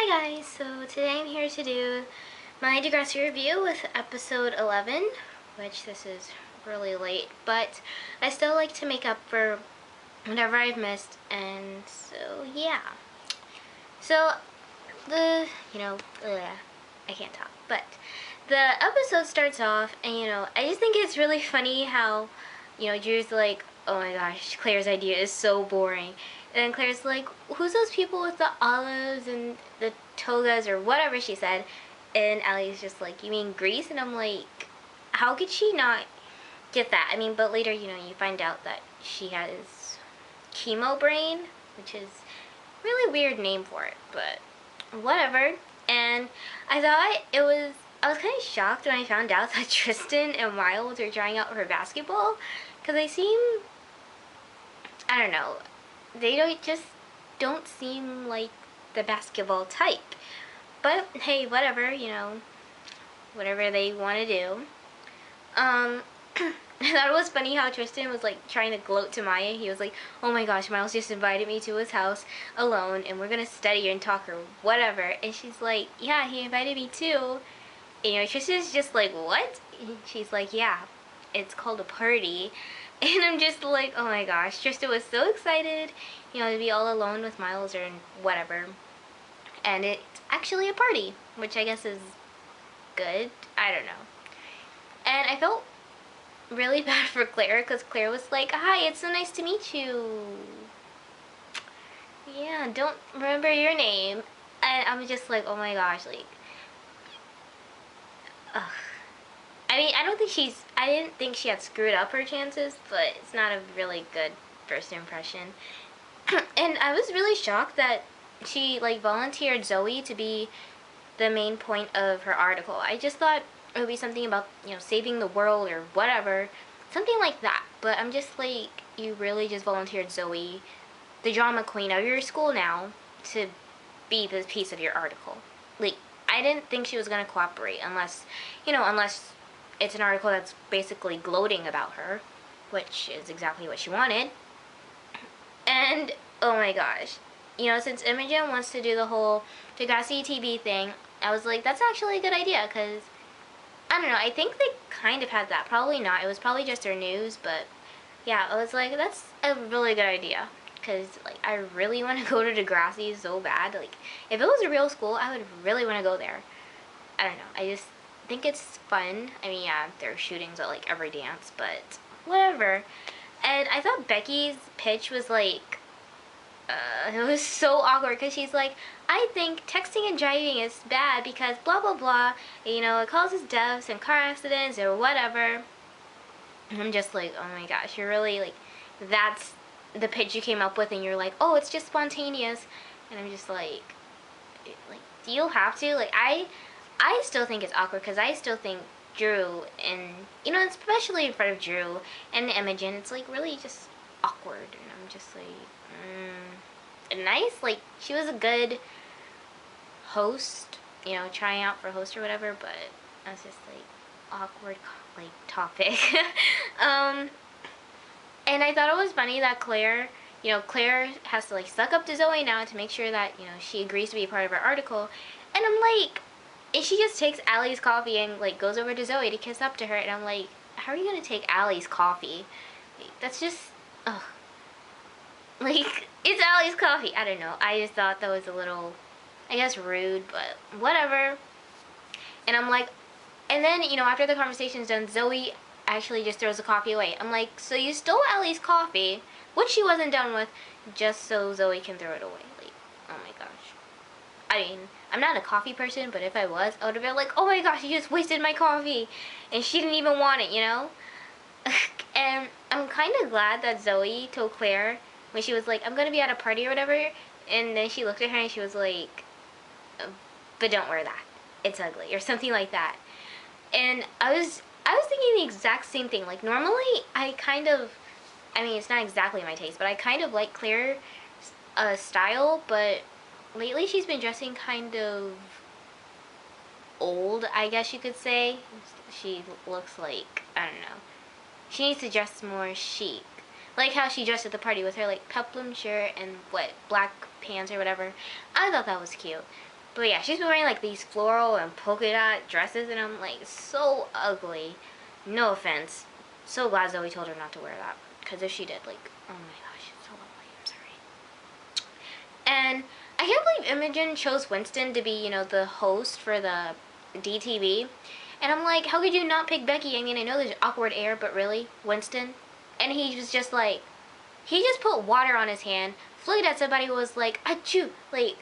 Hi guys, so today I'm here to do my Degrassi review with episode 11, which this is really late, but I still like to make up for whatever I've missed, and so yeah. So I can't talk, but the episode starts off, and I just think it's really funny how, Drew's like, oh my gosh, Claire's idea is so boring. And then Claire's like, who's those people with the olives and the togas or whatever she said? And Allie's just like, you mean Greece? And I'm like, how could she not get that? I mean, but later, you find out that she has chemo brain, which is a really weird name for it, but whatever. And I was kind of shocked when I found out that Tristan and Miles are trying out for basketball, because I don't know, they don't seem like the basketball type. But hey, whatever, whatever they want to do. I thought it was funny how Tristan was like trying to gloat to Maya. He was like, oh my gosh, Miles just invited me to his house alone and we're gonna study and talk or whatever. And she's like, yeah, he invited me too. And Tristan's just like, what? And she's like, yeah, it's called a party. And I'm just like, oh my gosh, Tristan was so excited, to be all alone with Miles or whatever. And it's actually a party, which I guess is good. I don't know. And I felt really bad for Claire, because Claire was like, hi, it's so nice to meet you. Yeah, don't remember your name. And I'm just like, oh my gosh, like, ugh. I mean, I didn't think she had screwed up her chances, but it's not a really good first impression. And I was really shocked that she, like, volunteered Zoe to be the main point of her article. I just thought it would be something about, saving the world or whatever. Something like that. But I'm just like, you really just volunteered Zoe, the drama queen of your school now, to be the piece of your article. Like, I didn't think she was going to cooperate unless it's an article that's basically gloating about her, which is exactly what she wanted. And, oh my gosh, since Imogen wants to do the whole Degrassi TV thing, I was like, that's actually a good idea, because, I don't know, I think they kind of had that. Probably not. It was probably just their news, but, yeah, I was like, that's a really good idea, because, like, I really want to go to Degrassi so bad. Like, if it was a real school, I would really want to go there. I don't know, I just think it's fun. I mean, yeah, there are shootings at, like, every dance, but whatever. And I thought Becky's pitch was, like, it was so awkward, because she's like, I think texting and driving is bad because blah, blah, blah, it causes deaths and car accidents or whatever. And I'm just like, oh my gosh, you're really, like, that's the pitch you came up with, and you're like, oh, it's just spontaneous. And I'm just like, do you have to? Like, I still think it's awkward, because I still think Drew and, especially in front of Drew and Imogen, it's, like, really just awkward. And I'm just like, nice. Like, she was a good host, trying out for host or whatever, but I was just, like, awkward, like, topic. And I thought it was funny that Claire has to, like, suck up to Zoe now to make sure that, she agrees to be part of her article. And I'm like, and she just takes Allie's coffee and, like, goes over to Zoe to kiss up to her. And I'm like, how are you going to take Allie's coffee? Like, that's just, ugh. Like, it's Allie's coffee. I don't know. I just thought that was a little, I guess, rude, but whatever. And I'm like, and then, after the conversation's done, Zoe actually just throws the coffee away. I'm like, so you stole Allie's coffee, which she wasn't done with, just so Zoe can throw it away. Like, oh my gosh. I mean, I'm not a coffee person, but if I was, I would have been like, oh my gosh, you just wasted my coffee. And she didn't even want it, And I'm kind of glad that Zoe told Claire when she was like, I'm going to be at a party or whatever. And then she looked at her and she was like, but don't wear that. It's ugly. Or something like that. And I was thinking the exact same thing. Like, normally, I mean, it's not exactly my taste, but I kind of like Claire's style, but lately she's been dressing kind of old, I guess you could say. She looks like, I don't know. She needs to dress more chic. Like how she dressed at the party with her, like, peplum shirt and, black pants or whatever. I thought that was cute. But yeah, she's been wearing like these floral and polka dot dresses, and I'm like, so ugly. No offense. So glad Zoe told her not to wear that. Because if she did, like, oh my gosh, it's so ugly. I'm sorry. And I can't believe Imogen chose Winston to be, you know, the host for the DTV. And I'm like, how could you not pick Becky? I mean, I know there's awkward air, but really? Winston? And he was just like, he just put water on his hand, looked at somebody who was like, achoo, like,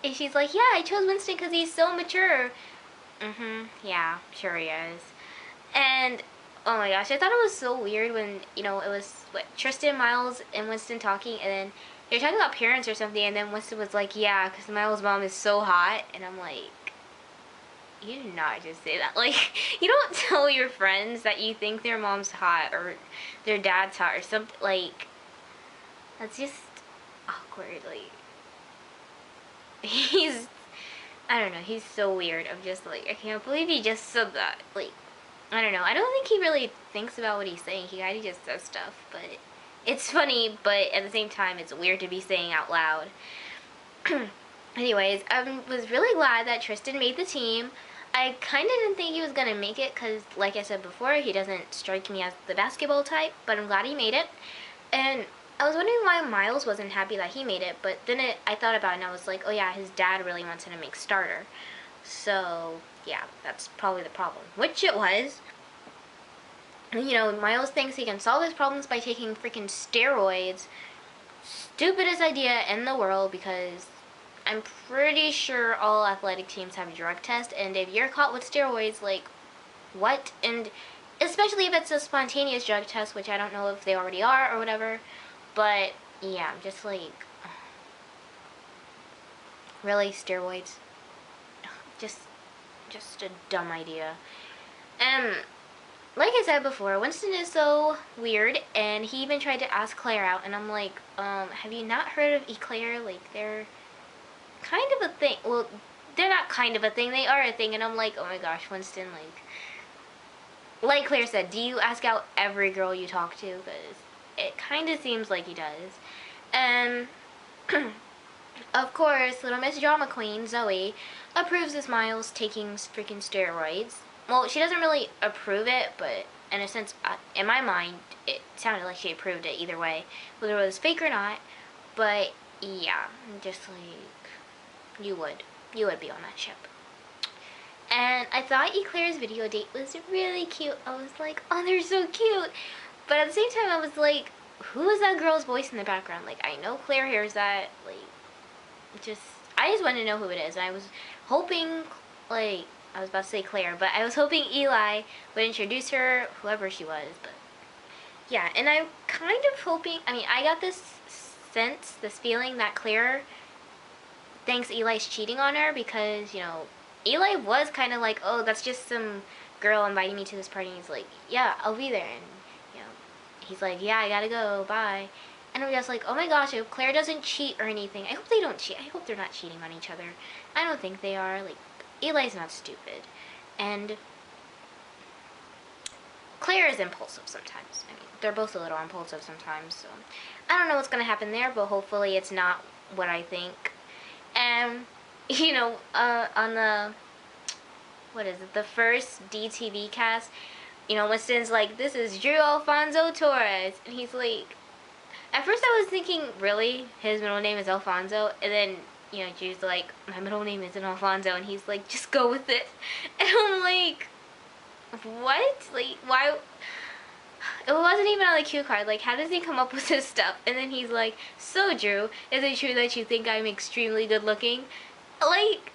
and she's like, yeah, I chose Winston because he's so mature. Yeah, sure he is. And, oh my gosh, I thought it was so weird when, you know, it was, what, Tristan, Miles, and Winston talking, and then they're talking about parents or something, and then Winston was like, yeah, because Miles' mom is so hot, and I'm like, you did not just say that. Like, you don't tell your friends that you think their mom's hot, or their dad's hot, or something, like, that's just awkward, like, I don't know, he's so weird. I'm just like, I can't believe he just said that. Like, I don't know. I don't think he really thinks about what he's saying. He kind of just says stuff, but it's funny, but at the same time, it's weird to be saying out loud. Anyways, I was really glad that Tristan made the team. I kind of didn't think he was going to make it because, like I said before, he doesn't strike me as the basketball type, but I'm glad he made it. And I was wondering why Miles wasn't happy that he made it, but then I thought about it and I was like, oh yeah, his dad really wants him to make starter. So, yeah, that's probably the problem. Which it was. You know, Miles thinks he can solve his problems by taking freaking steroids. Stupidest idea in the world because I'm pretty sure all athletic teams have drug tests, and if you're caught with steroids, like, what? And especially if it's a spontaneous drug test, which I don't know if they already are or whatever. But, yeah, I'm just like, really, steroids? Just a dumb idea. Like I said before, Winston is so weird, and he even tried to ask Claire out, and I'm like, have you not heard of Eclair? Like, they're kind of a thing. Well, they're not kind of a thing, they are a thing, and I'm like, oh my gosh, Winston, like Claire said, do you ask out every girl you talk to? Because it kind of seems like he does. And, of course, Little Miss Drama Queen, Zoe, approves of Miles taking freaking steroids. Well, she doesn't really approve it, but in a sense, in my mind, it sounded like she approved it either way, whether it was fake or not. But, yeah, just like, you would be on that ship. And I thought Eclair's video date was really cute. I was like, oh, they're so cute. But at the same time, I was like, who is that girl's voice in the background? Like, I know Claire hears that. Like, I just wanted to know who it is. And I was hoping, like, I was about to say Claire, but I was hoping Eli would introduce her, whoever she was. But, yeah, and I'm kind of hoping, I mean, I got this sense, this feeling that Claire thinks Eli's cheating on her because, you know, Eli was kind of like, oh, that's just some girl inviting me to this party. And he's like, yeah, I'll be there. And, you know, he's like, yeah, I gotta go, bye. And I'm just like, oh my gosh, I hope Claire doesn't cheat or anything. I hope they don't cheat. I hope they're not cheating on each other. I don't think they are. Like, Eli's not stupid. And Claire is impulsive sometimes. I mean, they're both a little impulsive sometimes. So I don't know what's going to happen there, but hopefully it's not what I think. And, you know, on the, what is it, the first DTV cast, you know, Winston's like, this is Drew Alfonso Torres. And he's like, at first I was thinking, really? His middle name is Alfonso? And then, you know, Drew's like, my middle name isn't Alfonso. And he's like, just go with it. And I'm like, what? Like, why? It wasn't even on the cue card. Like, how does he come up with this stuff? And then he's like, so Drew, is it true that you think I'm extremely good looking? Like,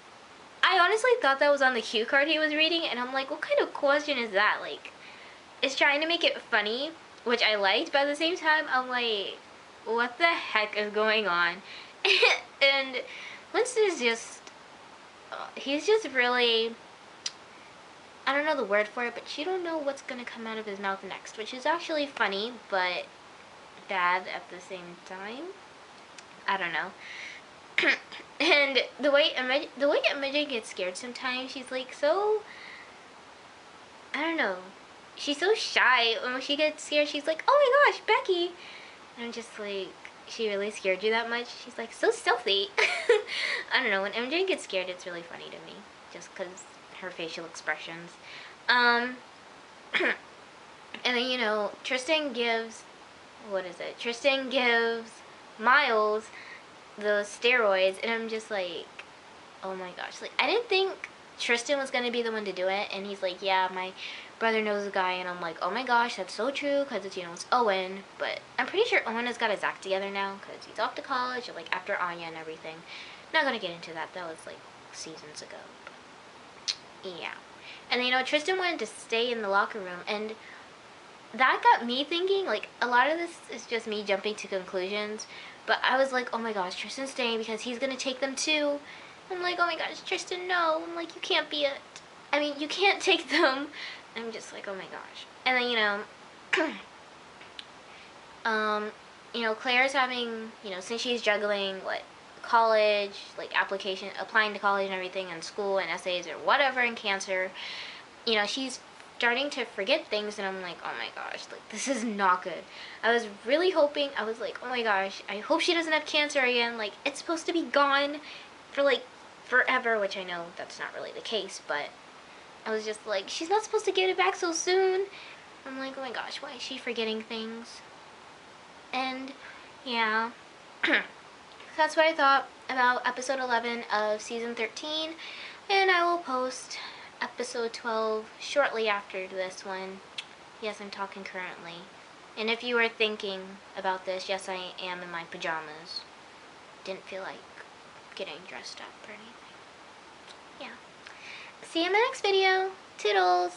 I honestly thought that was on the cue card he was reading, and I'm like, what kind of question is that? Like, it's trying to make it funny, which I liked, but at the same time, I'm like, what the heck is going on? And Winston is just, he's just really, I don't know the word for it, but you don't know what's going to come out of his mouth next, which is actually funny, but bad at the same time. I don't know. And the way Imogen gets scared sometimes, she's like so, I don't know, she's so shy. When she gets scared, she's like, oh my gosh, Becky. And I'm just like, she really scared you that much? She's like so stealthy. I don't know. When MJ gets scared, it's really funny to me, just because her facial expressions. Um, and then Tristan gives, what is it? Tristan gives Miles the steroids, and I'm just like, oh my gosh. Like, I didn't think Tristan was gonna be the one to do it, and he's like, yeah, my brother knows a guy, and I'm like, oh my gosh, that's so true, because it's Owen, but I'm pretty sure Owen has got his act together now, because he's off to college, or, like, after Anya and everything. Not gonna get into that was, like, seasons ago, but, yeah. And then, Tristan wanted to stay in the locker room, and that got me thinking, like, a lot of this is just me jumping to conclusions, but I was like, oh my gosh, Tristan's staying because he's gonna take them too. I'm like, oh my gosh, Tristan, no. I'm like, you can't be you can't take them. I'm just like, oh my gosh. And then, Claire's having, since she's juggling, college, like, applying to college and everything, and school and essays or whatever, and cancer, she's starting to forget things, and I'm like, oh my gosh, like, this is not good. I was really hoping, I was like, oh my gosh, I hope she doesn't have cancer again. Like, it's supposed to be gone for, like, forever, which I know that's not really the case, but I was just like, she's not supposed to get it back so soon. I'm like, oh my gosh, why is she forgetting things? And, yeah. That's what I thought about episode 11 of season 13, and I will post episode 12 shortly after this one. Yes, I'm talking currently. And if you are thinking about this, yes, I am in my pajamas. Didn't feel like getting dressed up or anything. Yeah. See you in my next video. Toodles!